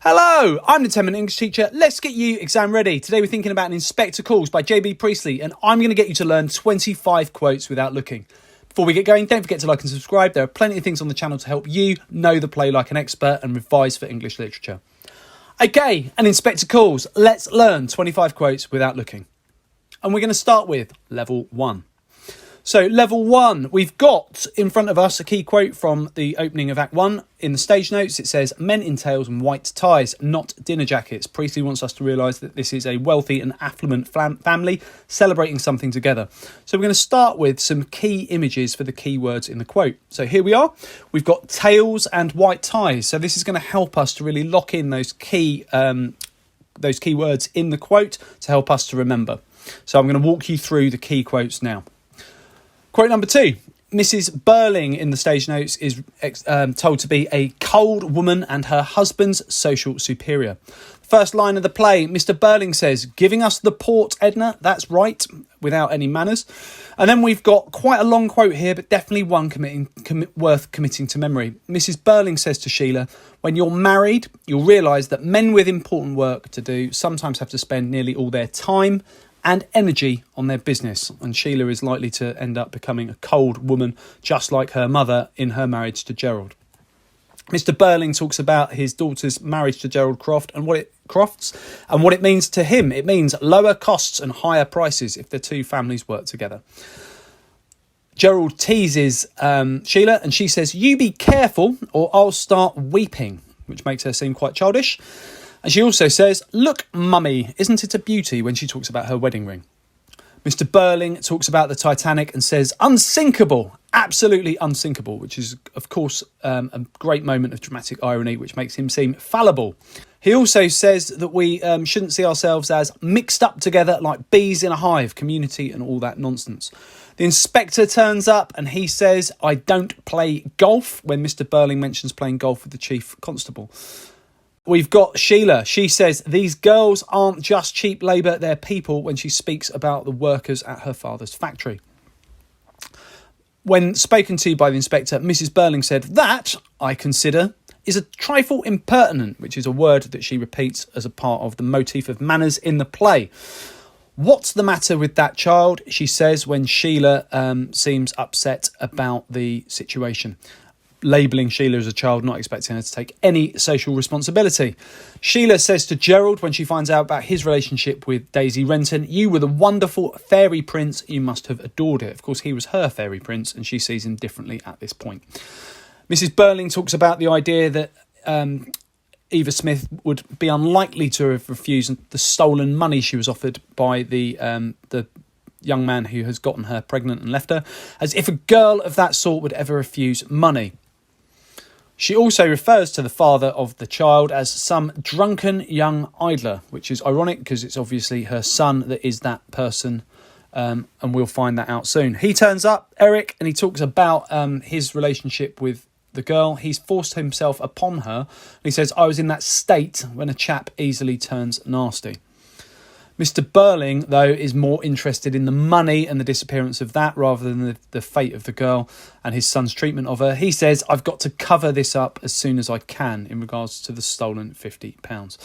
Hello, I'm the 10-minute English teacher. Let's get you exam ready. Today we're thinking about an Inspector Calls by J.B. Priestley, and I'm going to get you to learn 25 quotes without looking. Before we get going, don't forget to like and subscribe. There are plenty of things on the channel to help you know the play like an expert and revise for English literature. Okay, an Inspector Calls. Let's learn 25 quotes without looking. And we're going to start with level 1. So level 1, we've got in front of us a key quote from the opening of Act 1. In the stage notes, it says, men in tails and white ties, not dinner jackets. Priestley wants us to realise that this is a wealthy and affluent family celebrating something together. So we're going to start with some key images for the key words in the quote. So here we are. We've got tails and white ties. So this is going to help us to really lock in those key words in the quote to help us to remember. So I'm going to walk you through the key quotes now. Quote number 2. Mrs. Burling in the stage notes is told to be a cold woman and her husband's social superior. First line of the play, Mr. Burling says, giving us the port, Edna. That's right, without any manners. And then we've got quite a long quote here, but definitely one worth committing to memory. Mrs. Burling says to Sheila, when you're married, you'll realise that men with important work to do sometimes have to spend nearly all their time and energy on their business, and Sheila is likely to end up becoming a cold woman just like her mother in her marriage to Gerald. Mr. Burling talks about his daughter's marriage to Gerald Crofts and what it means to him. It means lower costs and higher prices if the two families work together. Gerald teases Sheila and she says, you be careful or I'll start weeping, which makes her seem quite childish. And she also says, look, mummy, isn't it a beauty, when she talks about her wedding ring? Mr. Burling talks about the Titanic and says, unsinkable, absolutely unsinkable, which is, of course, a great moment of dramatic irony, which makes him seem fallible. He also says that we shouldn't see ourselves as mixed up together like bees in a hive, community and all that nonsense. The inspector turns up and he says, I don't play golf, when Mr. Burling mentions playing golf with the chief constable. We've got Sheila. She says, these girls aren't just cheap labour, they're people, when she speaks about the workers at her father's factory. When spoken to by the inspector, Mrs. Burling said, that, I consider, is a trifle impertinent, which is a word that she repeats as a part of the motif of manners in the play. What's the matter with that child? She says when Sheila seems upset about the situation, labelling Sheila as a child, not expecting her to take any social responsibility. Sheila says to Gerald when she finds out about his relationship with Daisy Renton, you were the wonderful fairy prince, you must have adored it. Of course, he was her fairy prince and she sees him differently at this point. Mrs. Burling talks about the idea that Eva Smith would be unlikely to have refused the stolen money she was offered by the young man who has gotten her pregnant and left her, as if a girl of that sort would ever refuse money. She also refers to the father of the child as some drunken young idler, which is ironic because it's obviously her son that is that person, and we'll find that out soon. He turns up, Eric, and he talks about his relationship with the girl. He's forced himself upon her. He says, I was in that state when a chap easily turns nasty. Mr. Burling, though, is more interested in the money and the disappearance of that rather than the fate of the girl and his son's treatment of her. He says, I've got to cover this up as soon as I can in regards to the stolen £50.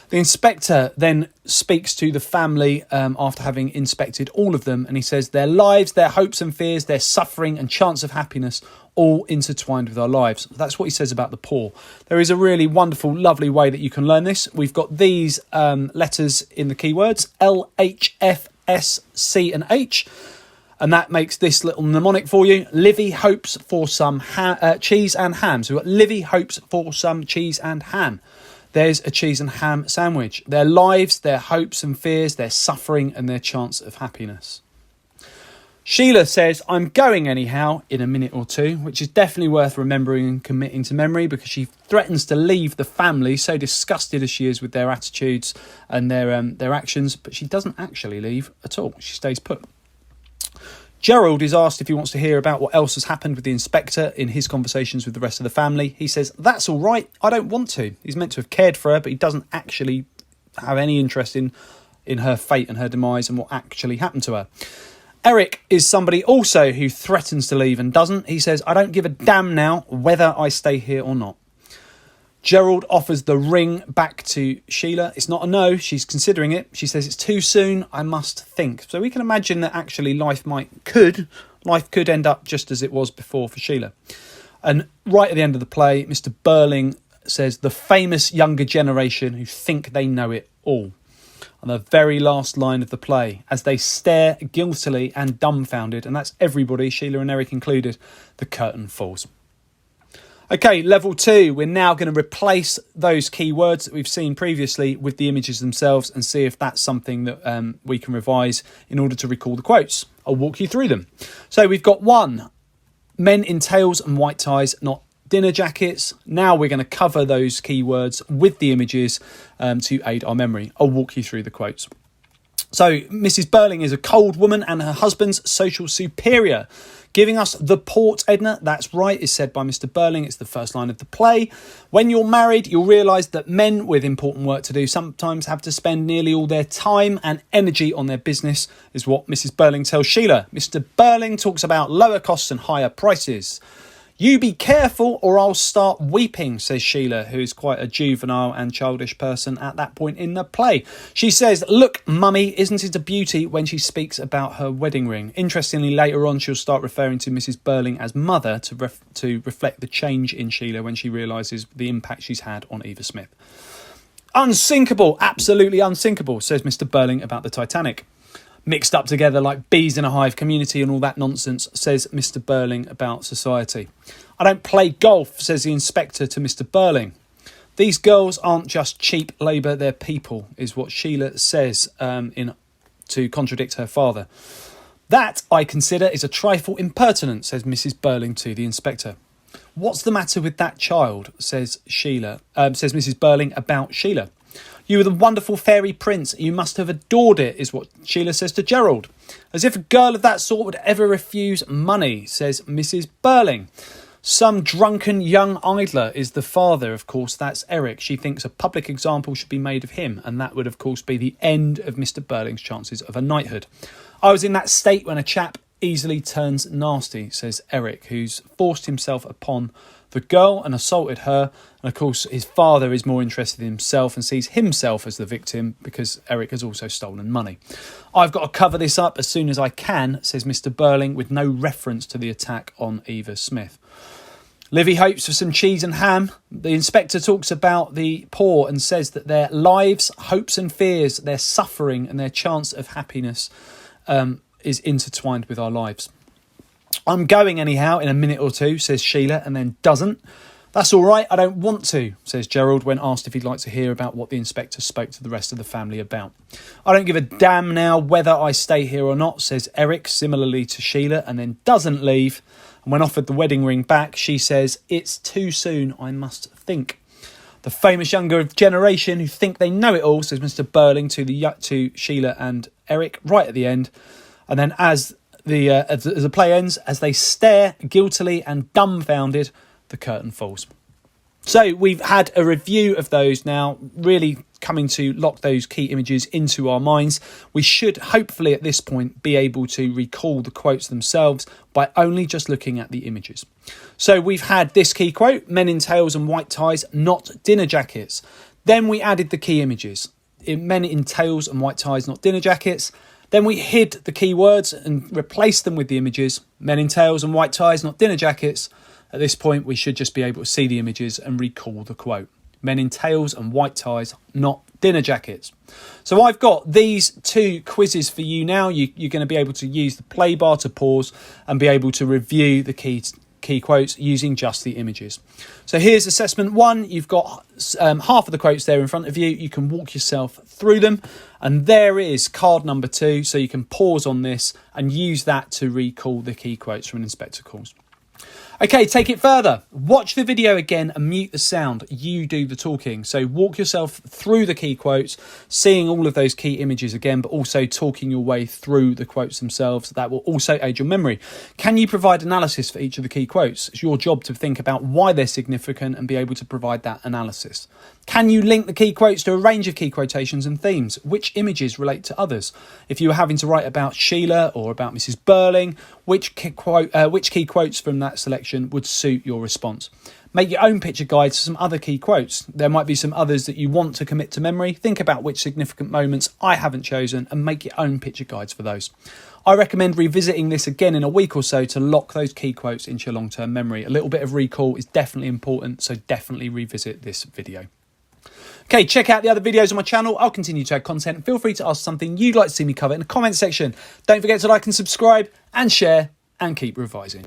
The inspector then speaks to the family after having inspected all of them, and he says their lives, their hopes and fears, their suffering and chance of happiness all intertwined with our lives. That's what he says about the poor. There is a really wonderful, lovely way that you can learn this. We've got these letters in the keywords, L, H, F, S, C and H. And that makes this little mnemonic for you. Livy hopes for some cheese and ham. So we've got Livy hopes for some cheese and ham. There's a cheese and ham sandwich. Their lives, their hopes and fears, their suffering and their chance of happiness. Sheila says, I'm going anyhow in a minute or two, which is definitely worth remembering and committing to memory because she threatens to leave the family, so disgusted as she is with their attitudes and their actions, but she doesn't actually leave at all. She stays put. Gerald is asked if he wants to hear about what else has happened with the inspector in his conversations with the rest of the family. He says, that's all right, I don't want to. He's meant to have cared for her, but he doesn't actually have any interest in her fate and her demise and what actually happened to her. Eric is somebody also who threatens to leave and doesn't. He says, I don't give a damn now whether I stay here or not. Gerald offers the ring back to Sheila. It's not a no, she's considering it. She says it's too soon, I must think. So we can imagine that actually life could end up just as it was before for Sheila. And right at the end of the play, Mr. Burling says the famous younger generation who think they know it all. On the very last line of the play, as they stare guiltily and dumbfounded, and that's everybody, Sheila and Eric included, the curtain falls. Okay, level 2, we're now going to replace those key words that we've seen previously with the images themselves and see if that's something that we can revise in order to recall the quotes. I'll walk you through them. So we've got 1, men in tails and white ties, not dinner jackets. Now we're going to cover those key words with the images to aid our memory. I'll walk you through the quotes. So Mrs. Burling is a cold woman and her husband's social superior. Giving us the port, Edna, that's right, is said by Mr. Burling. It's the first line of the play. When you're married, you'll realise that men with important work to do sometimes have to spend nearly all their time and energy on their business, is what Mrs. Burling tells Sheila. Mr. Burling talks about lower costs and higher prices. You be careful or I'll start weeping, says Sheila, who is quite a juvenile and childish person at that point in the play. She says, look, mummy, isn't it a beauty, when she speaks about her wedding ring. Interestingly, later on, she'll start referring to Mrs. Burling as mother to reflect the change in Sheila when she realises the impact she's had on Eva Smith. Unsinkable, absolutely unsinkable, says Mr. Burling about the Titanic. Mixed up together like bees in a hive community and all that nonsense, says Mr. Burling about society. I don't play golf, says the inspector to Mr. Burling. These girls aren't just cheap labour, they're people, is what Sheila says to contradict her father. That, I consider, is a trifle impertinent, says Mrs. Burling to the inspector. What's the matter with that child, says Mrs. Burling about Sheila. You were the wonderful fairy prince. You must have adored it, is what Sheila says to Gerald. As if a girl of that sort would ever refuse money, says Mrs. Burling. Some drunken young idler is the father, of course, that's Eric. She thinks a public example should be made of him, and that would, of course, be the end of Mr. Burling's chances of a knighthood. I was in that state when a chap easily turns nasty, says Eric, who's forced himself upon the girl and assaulted her. And of course, his father is more interested in himself and sees himself as the victim because Eric has also stolen money. I've got to cover this up as soon as I can, says Mr. Burling, with no reference to the attack on Eva Smith. Livy hopes for some cheese and ham. The inspector talks about the poor and says that their lives, hopes and fears, their suffering and their chance of happiness is intertwined with our lives. I'm going anyhow in a minute or two, says Sheila, and then doesn't. That's all right, I don't want to, says Gerald when asked if he'd like to hear about what the inspector spoke to the rest of the family about. I don't give a damn now whether I stay here or not, says Eric, similarly to Sheila, and then doesn't leave. And when offered the wedding ring back, she says, it's too soon, I must think. The famous younger generation who think they know it all, says Mr. Burling to Sheila and Eric right at the end. And then as the play ends, as they stare guiltily and dumbfounded, the curtain falls. So we've had a review of those now, really coming to lock those key images into our minds. We should hopefully at this point be able to recall the quotes themselves by only just looking at the images. So we've had this key quote, men in tails and white ties, not dinner jackets. Then we added the key images, men in tails and white ties, not dinner jackets. Then we hid the key words and replaced them with the images, men in tails and white ties, not dinner jackets. At this point, we should just be able to see the images and recall the quote. Men in tails and white ties, not dinner jackets. So I've got these two quizzes for you now. You're going to be able to use the play bar to pause and be able to review the key quotes using just the images. So here's assessment 1. You've got half of the quotes there in front of you. You can walk yourself through them. And there is card number 2. So you can pause on this and use that to recall the key quotes from an inspector calls. Okay, take it further. Watch the video again and mute the sound. You do the talking. So walk yourself through the key quotes, seeing all of those key images again, but also talking your way through the quotes themselves. That will also aid your memory. Can you provide analysis for each of the key quotes? It's your job to think about why they're significant and be able to provide that analysis. Can you link the key quotes to a range of key quotations and themes? Which images relate to others? If you were having to write about Sheila or about Mrs. Burling, which key quotes from that selection would suit your response? Make your own picture guides to some other key quotes. There might be some others that you want to commit to memory. Think about which significant moments I haven't chosen and make your own picture guides for those. I recommend revisiting this again in a week or so to lock those key quotes into your long-term memory. A little bit of recall is definitely important, so definitely revisit this video. Okay, check out the other videos on my channel. I'll continue to add content. Feel free to ask something you'd like to see me cover in the comment section. Don't forget to like and subscribe and share and keep revising.